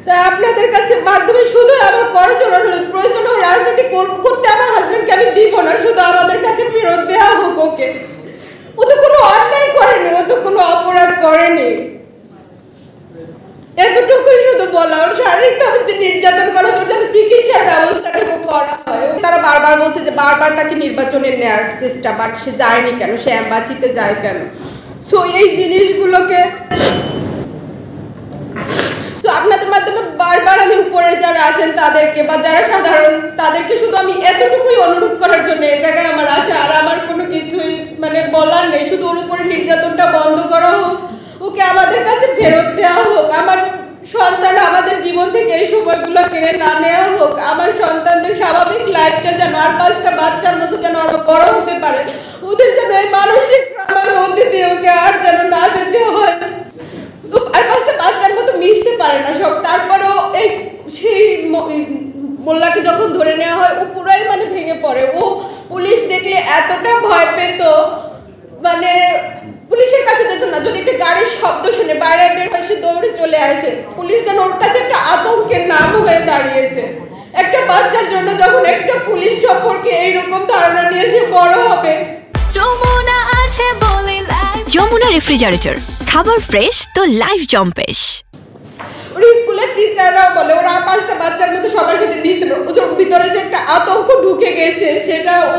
তাই আপনাদের কাছে মাধ্যমে শুধু আমার করজোর অনুরোধ, প্রয়োজন রাজনীতি করতে আমার হাজবেন্ডকে আমি দিব না, শুধু আমাদের কাছে ফেরত দেওয়া হোক ওকে। ও তো কোনো অন্যায় করেনি, ও তো কোনো অপরাধ করেনি, এতটুকুই শুধু বলা। ওর শারীরিকভাবে যে নির্যাতন করা হচ্ছে, যেন চিকিৎসার ব্যবস্থাটুকু করা হয়। তারা বারবার বলছে যে বারবার তাকে নির্বাচনে নেওয়ার চেষ্টা, বাট সে যায়নি কেন, সে অ্যাম্বাসিতে যায় কেন? সো এই জিনিসগুলোকে আপনাদের মাধ্যমে বারবার আমি উপরে যারা আছেন তাদেরকে বা যারা সাধারণ তাদেরকে শুধু আমি এতটুকুই অনুরোধ করার জন্য এই জায়গায় আমার আসা। আর আমার কোনো কিছুই বলার নেই, শুধু ওর উপরে নির্যাতনটা বন্ধ করা হোক, ওকে আমাদের কাছে ফেরত দেওয়া হোক। আমার সন্তান আমাদের জীবন থেকে এই সময়গুলো কেড়ে না নেওয়া হোক। আমার সন্তানদের স্বাভাবিক লাইফটা যেন আর 5টা বাচ্চার মতো যেন আরো বড় হতে পারে, ওদের যেন এই মানসিক আমার মধ্যে দিয়ে ওকে আর যেন না যেতে হয়। আর 5টা বাচ্চার মতো মিশতে পারে না সব। তারপরেও এই সেই মোল্লাকে যখন ধরে নেওয়া হয় ও পুরাই ভেঙে পড়ে। ও পুলিশ দেখলে এতটা ভয় পেত, পুলিশের কাছে যেত না। যদি একটা গাড়ির শব্দ শুনে বাইরে বের হয়ে সে দৌড়ে চলে আসে। পুলিশ যেন ওর কাছে একটা আতঙ্কের নাম হয়ে দাঁড়িয়েছে। একটা বাচ্চার জন্য যখন একটা পুলিশ সম্পর্কে এইরকম ধারণা নিয়ে সে বড় হবে। যমুনা রেফ্রিজারেটর, খাবার ফ্রেশ তো লাইফ জম্পেশ। ওর স্কুলের টিচাররাও বলে ওরা 5টা বাচ্চার মধ্যে সবার সাথে মিশতে পারে। ওর ভিতরে যে একটা আতঙ্ক ঢুকে গেছে সেটা ও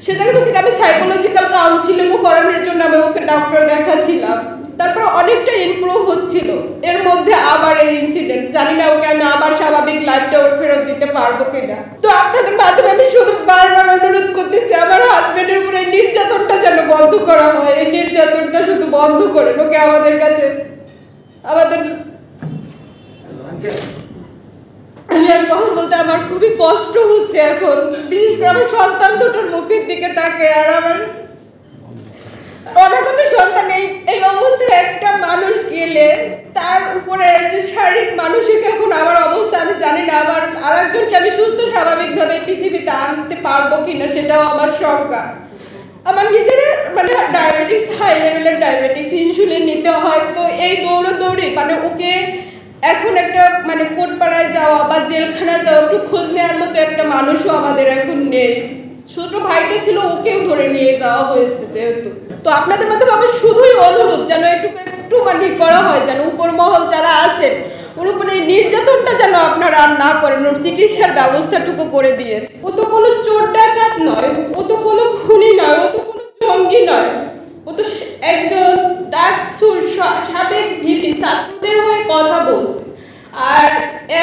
সেটাকে তোকে আমি সাইকোলজিক্যাল কাউন্সিলিংও করানোর জন্য আমি ওকে ডক্টর দেখাচ্ছিলাম। তারপর অনেকটা ইমপ্রুভ হচ্ছিল। এর মধ্যে আবার এই ইনসিডেন্ট, জানি না ওকে আমি আবার স্বাভাবিক লাইফটা ওর ফেরত দিতে পারবো কিনা। তো আপনাদের মাধ্যমে আমি শুধু বারবার অনুরোধ করতেছি আমার হাজবেন্ডের উপরে নির্যাতনটা যেন বন্ধ করা হয়। এই নির্যাতনটা শুধু বন্ধ করে ওকে আমাদের কাছে আমি আর কথা বলতে আমার খুবই কষ্ট হচ্ছে এখন, বিশেষ করে আমার সন্তান দুটোর মুখের দিকে তাকে। আর আমার অনাগত সন্তান এই অবস্থায় একটা মানুষ গেলে তার উপরে যে শারীরিক মানসিক এখন আমার অবস্থা আমি জানি না। আমার আরেকজনকে আমি সুস্থ স্বাভাবিকভাবে পৃথিবীতে আনতে পারবো কিনা সেটাও আমার শঙ্কা। আমার নিজের ডায়াবেটিস, হাই লেভেলের ডায়াবেটিস, ইনসুলিন নিতে হয়। তো এই দৌড়ি ওকে এখন একটা কোটপাড়ায় যাওয়া বা জেলখানায় যাওয়া একটু খোঁজ নেওয়ার মতো একটা মানুষও আমাদের এখন নেই। ছোট ভাইটা ছিল, ওকেও ধরে নিয়ে যাওয়া হয়েছে যেহেতু। তো আপনাদের মাধ্যমে আমার শুধুই অনুরোধ যেন একটু করা হয়, যেন উপর মহল যারা আছেন ওর উপরে নির্যাতনটা যেন আপনারা আর না করেন, ওর চিকিৎসার ব্যবস্থাটুকু করে দিয়ে। ও তো কোনো চোর ডাকাত নয়, ও তো কোনো খুনি নয়, ও তো কোনো জঙ্গি নয়, ও তো একজন ডাকসুর সাবেক ভিপি, ছাত্রদের হয়ে কথা বলছে। আর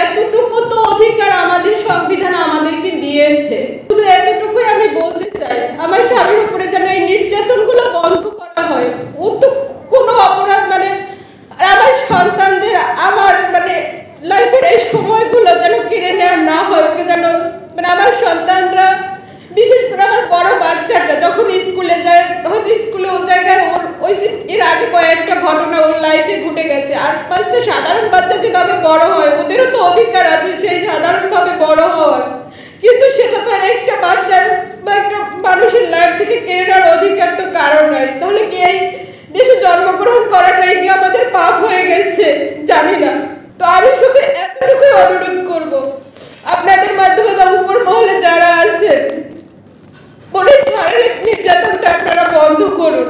এতটুকু তো অধিকার আমাদের সংবিধান আমাদেরকে দিয়েছে। শুধু এতটুকুই আমি বলতে চাই, আমার স্বামীর উপরে যেন এই নির্যাতনগুলো বন্ধ করা হয়। ও তো কোনো অপরাধ আর আমার সন্তানদের আমার লাইফের এই সময়গুলো যেন কেড়ে নেওয়া না হয়। ওকে যেন আমার সন্তানরা, বিশেষ করে আমার বড় বাচ্চাটা যখন স্কুলে যায়, হয়তো স্কুলে ও জায়গায় ওই এর আগে কয়েকটা ঘটনা ওর লাইফে ঘটে গেছে। আর 5টা সাধারণ বাচ্চা যেভাবে বড় হয় ওদেরও তো অধিকার আছে সেই সাধারণভাবে বড় হওয়ার, কিন্তু সেটা তো একটা বাচ্চার বা একটা মানুষের লাইফ থেকে কেড়ে নেওয়ার অধিকার তো কারো নাই। তাহলে কি এই দেশে জন্মগ্রহণ করাটাই কি আমাদের পাপ হয়ে গেছে? জানি না। তো আমি শুধু এতটুকুই অনুরোধ করব আপনাদের মাধ্যমে বা উপর মহলে যারা আছেন, শারীরিক নির্যাতনটা আপনারা বন্ধ করুন।